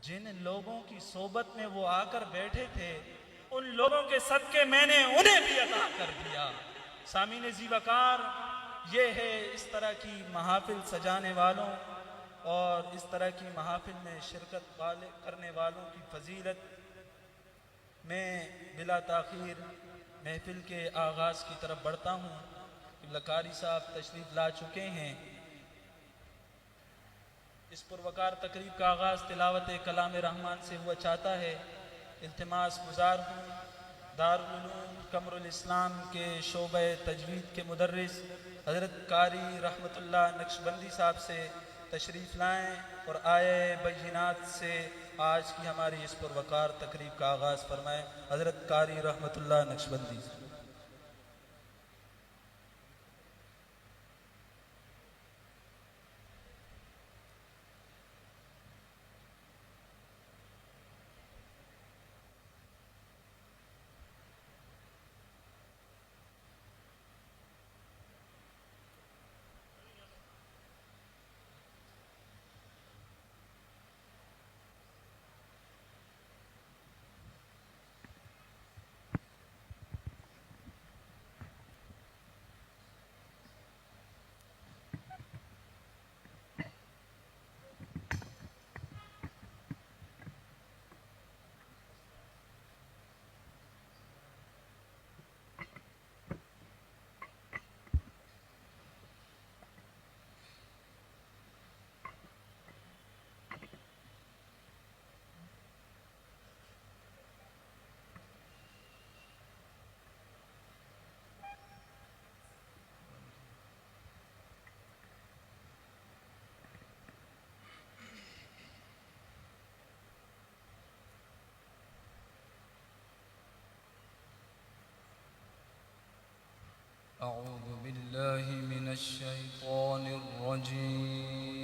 जिन लोगों की सोबत में वो आकर बैठे थे, उन लोगों के सदके मैंने उन्हें भी अता कर दिया। सामीन ज़ीवकार, ये है इस तरह की महाफिल सजाने वालों और इस तरह की महाफिल में शिरकत करने वालों की फजीलत। मैं बिला ताख़ीर महफिल के आगाज़ की तरफ बढ़ता हूँ। क़िबला साहब तशरीफ़ ला चुके हैं। इस पुरवकार तकरीब का आगाज़ तिलावत कलाम रहमान से हुआ चाहता है। इल्तिमास गुज़ार हूँ दारुल उलूम कमरुल इस्लाम के शोबे तजवीद के मुदर्रिस हज़रत कारी रहमतुल्लाह नक्शबंदी साहब से तशरीफ़ लाएँ और आये बय्यिनात से आज की हमारी इस पुरवकार तकरीब का आगाज़ फरमाएँ। हज़रत कारी रहमतुल्लाह नक्शबंदी। أعوذ بالله من الشيطان الرجيم.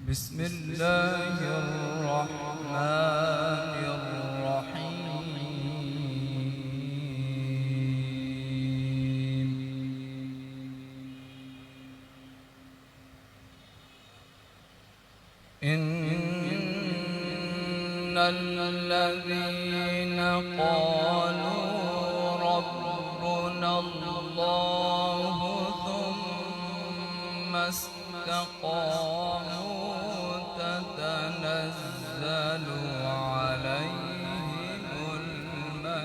بسم الله الرحمن الرحيم. إن الذين قالوا ربنا الله ثم استقاموا تتنزل عليهم الملائكة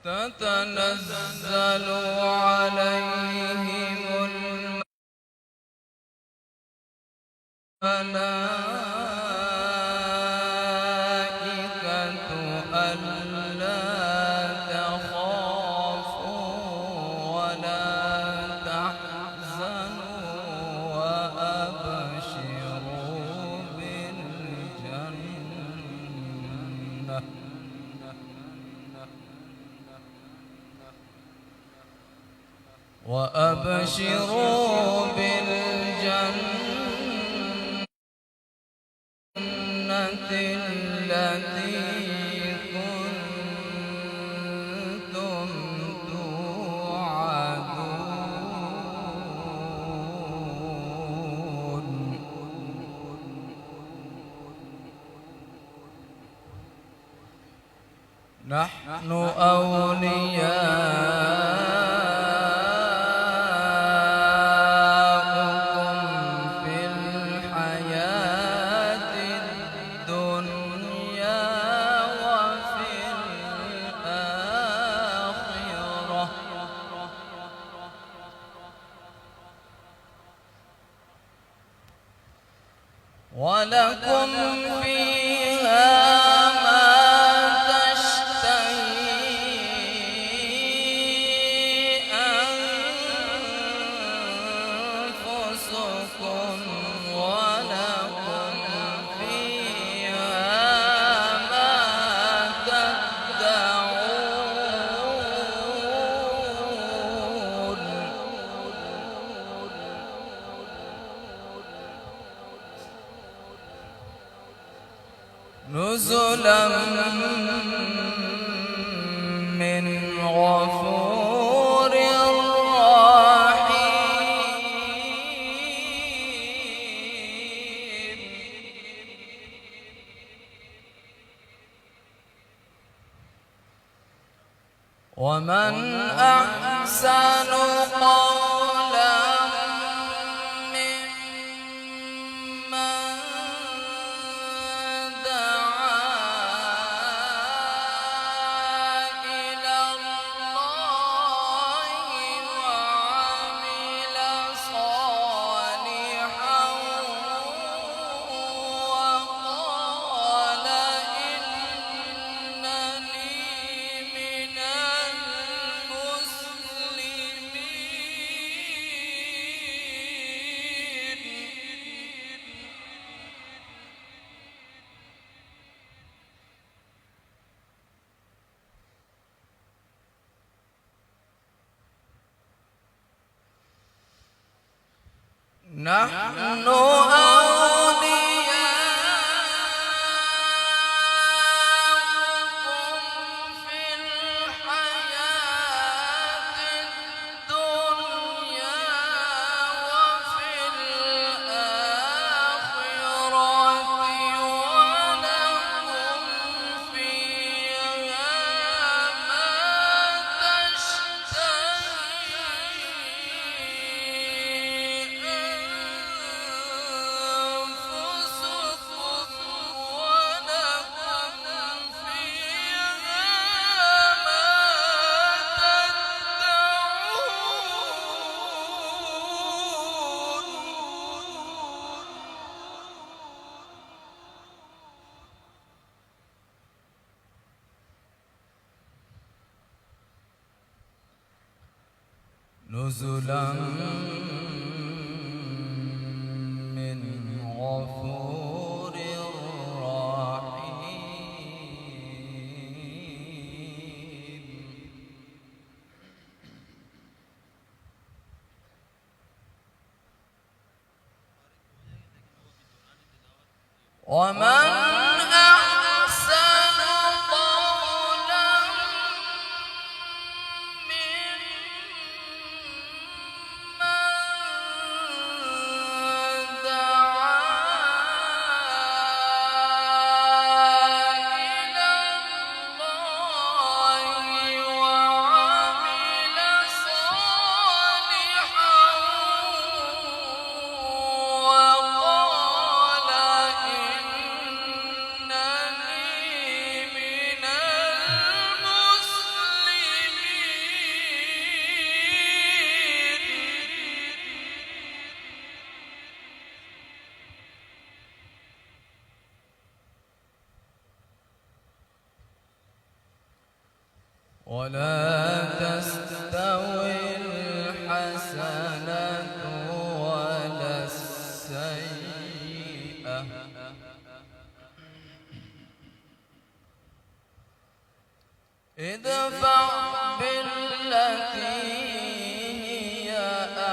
تتنزل عليهم الملائكة ألا تخافوا ولا تحزنوا وأبشروا بالجنة وأبشروا بالجنة التي كنتم توعدون. نحن أولياؤكم في الحياة الدنيا وفي الآخرة ولكم فيها ما تشتهي أنفسكم ولكم فيها ما تدعون. نزلا من غفور رحيم. ومن أحسن قولا ممن دعا إلى الله وعمل صالحا وقال إنني من نحن أولياؤكم في الحياة الدنيا وفي الآخرة ولكم فيها ما تشتهي أنفسكم ولكم فيها ما تدعون. نزلا من غفور رحيم. ومن أحسن قولا ممن دعا إلى الله وعمل صالحا وقال إنني من المسلمين. ولا تستوي الحسنة ولا السيئة ادفع بالتي هي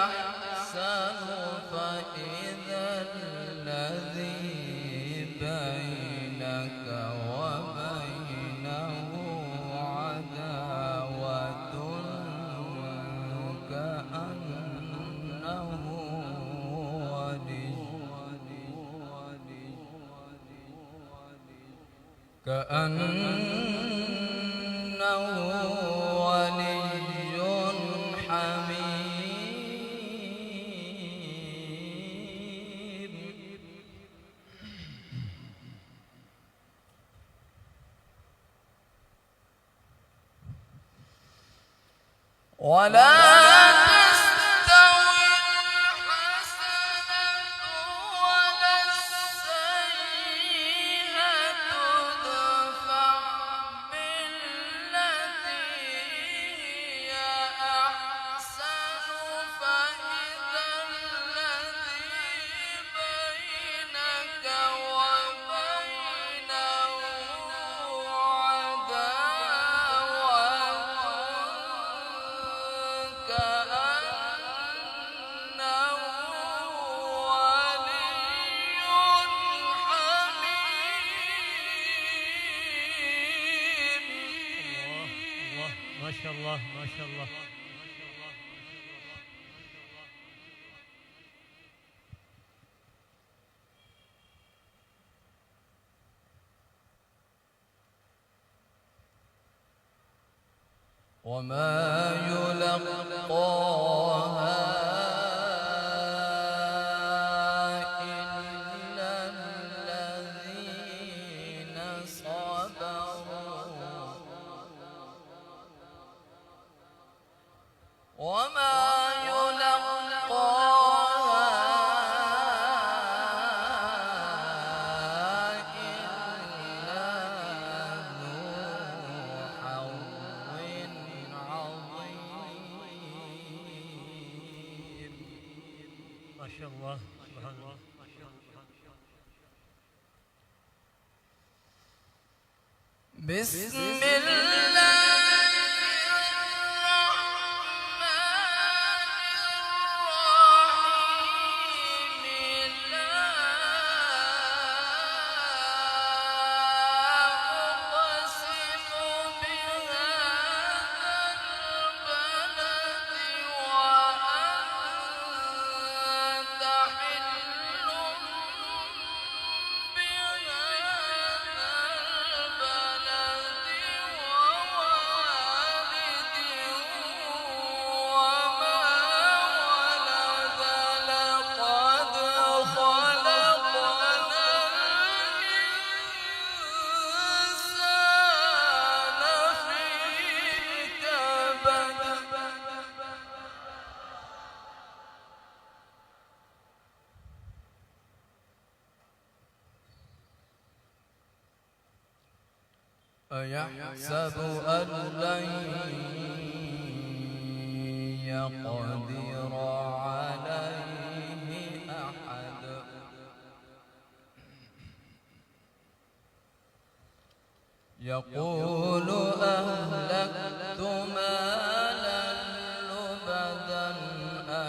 أحسن فإذا الذي بينك وبينه عداوة كأنه ولي حميم. ولا تستوي الحسنة ولا السيئة ادفع بالتي هي أحسن فإذا الذي بينك وبينه عداوة شاء الله ما شاء الله. وما يلقاها إلا الذين صبروا وما يلقاها إلا ذو حظ عظيم. ما شاء الله سبحان الله. بسم الله أيحسب أن لن يقدر عليه أحد يقول أهلكت مالا لبدا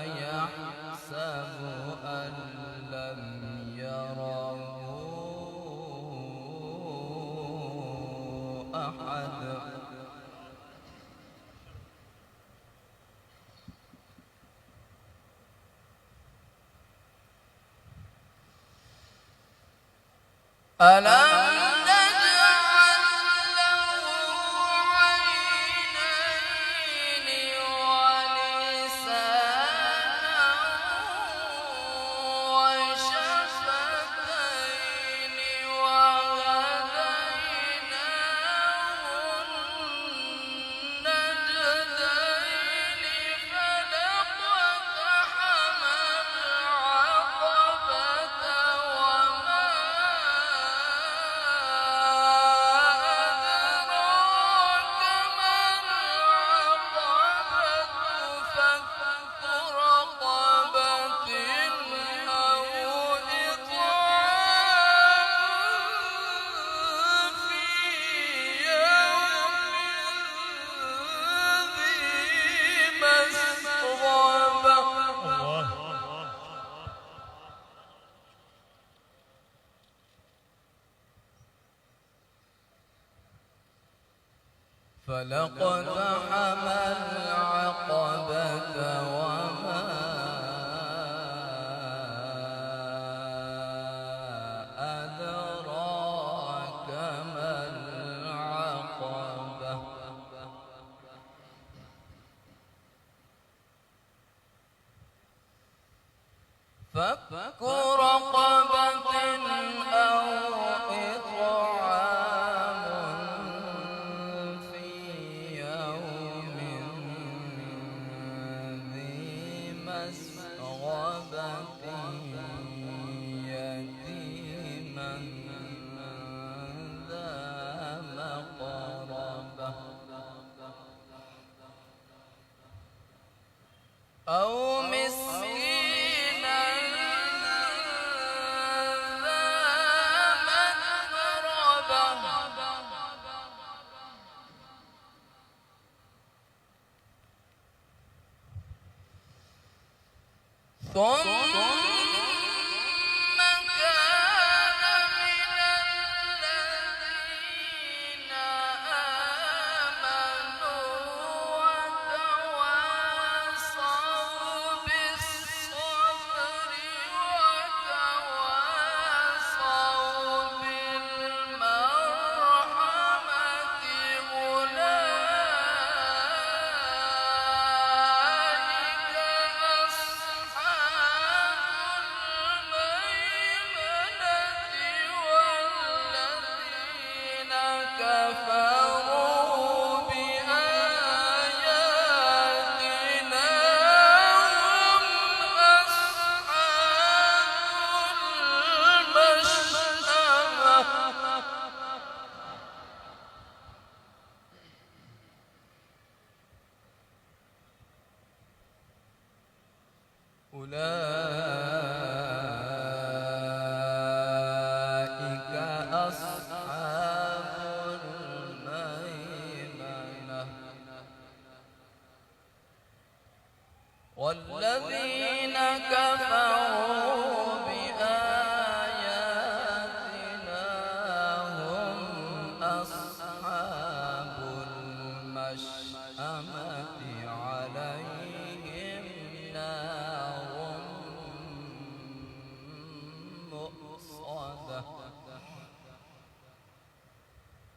أيحسب أن لم يره أحد ألم نجعل له عينين ولسانا وشفتين وهديناه النجدين فلاقتحم العقبة وما أدراك ما العقبة فك رقبة أو إطعام في يوم ذي مسغبة. الله. فلاقتحم العقبة وما أدراك ما العقبة فك رقبة أو إطعام في يوم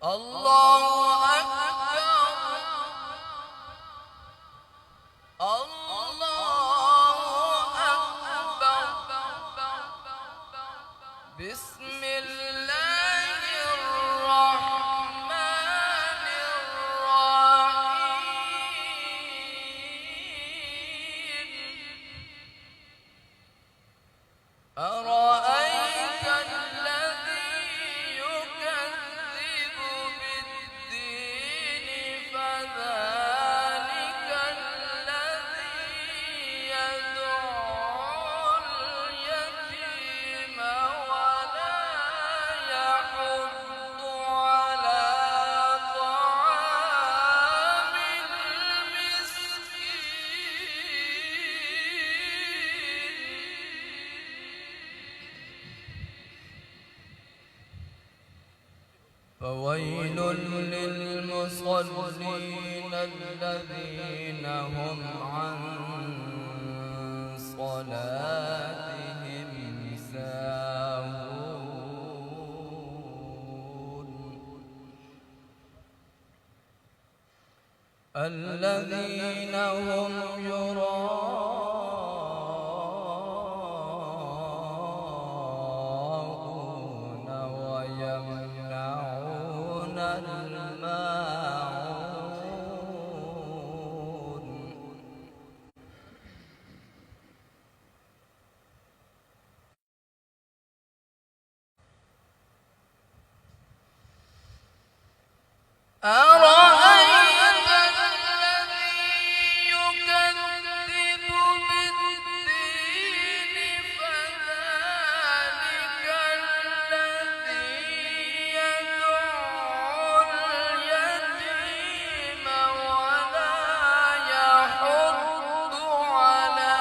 الله أكبر الله أكبر بسم الله الرحمن الرحيم أرأيت الذي يكذب بالدين فذلك الذي يدعو اليتيم ولا يحض على طعام المسكين فويل للمصلين الذين هم عن صلاتهم ساهون الذين هم يراءون ويمنعون الماعون أرأيت الذي يكذب بالدين فذلك الذي يدعو اليتيم ولا يحض على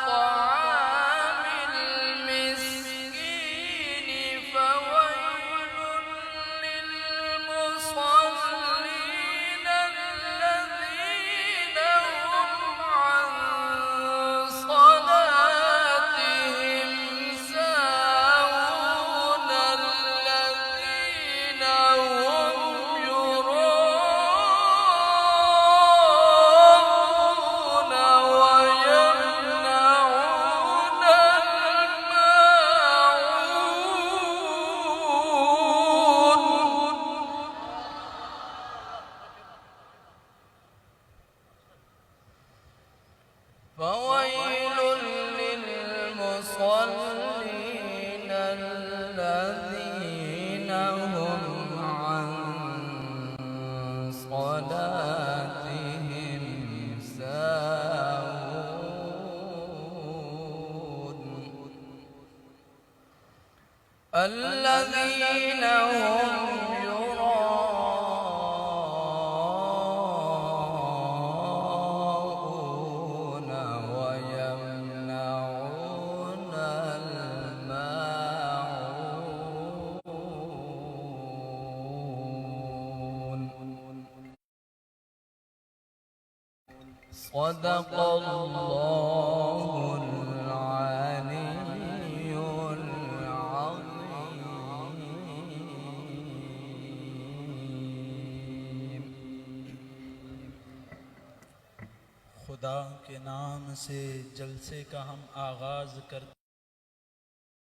طعام المسكين فويل للمصلين الذين هم عن صلاتهم ساهون الذين هم يراءون ويمنعون الماعون فويل للمصلين الذين هم عن صلاتهم ساهون الذين هم يراءون ويمنعون الماعون صدق الله العلي العظيم खुदा के नाम से जलसे का हम आगाज करते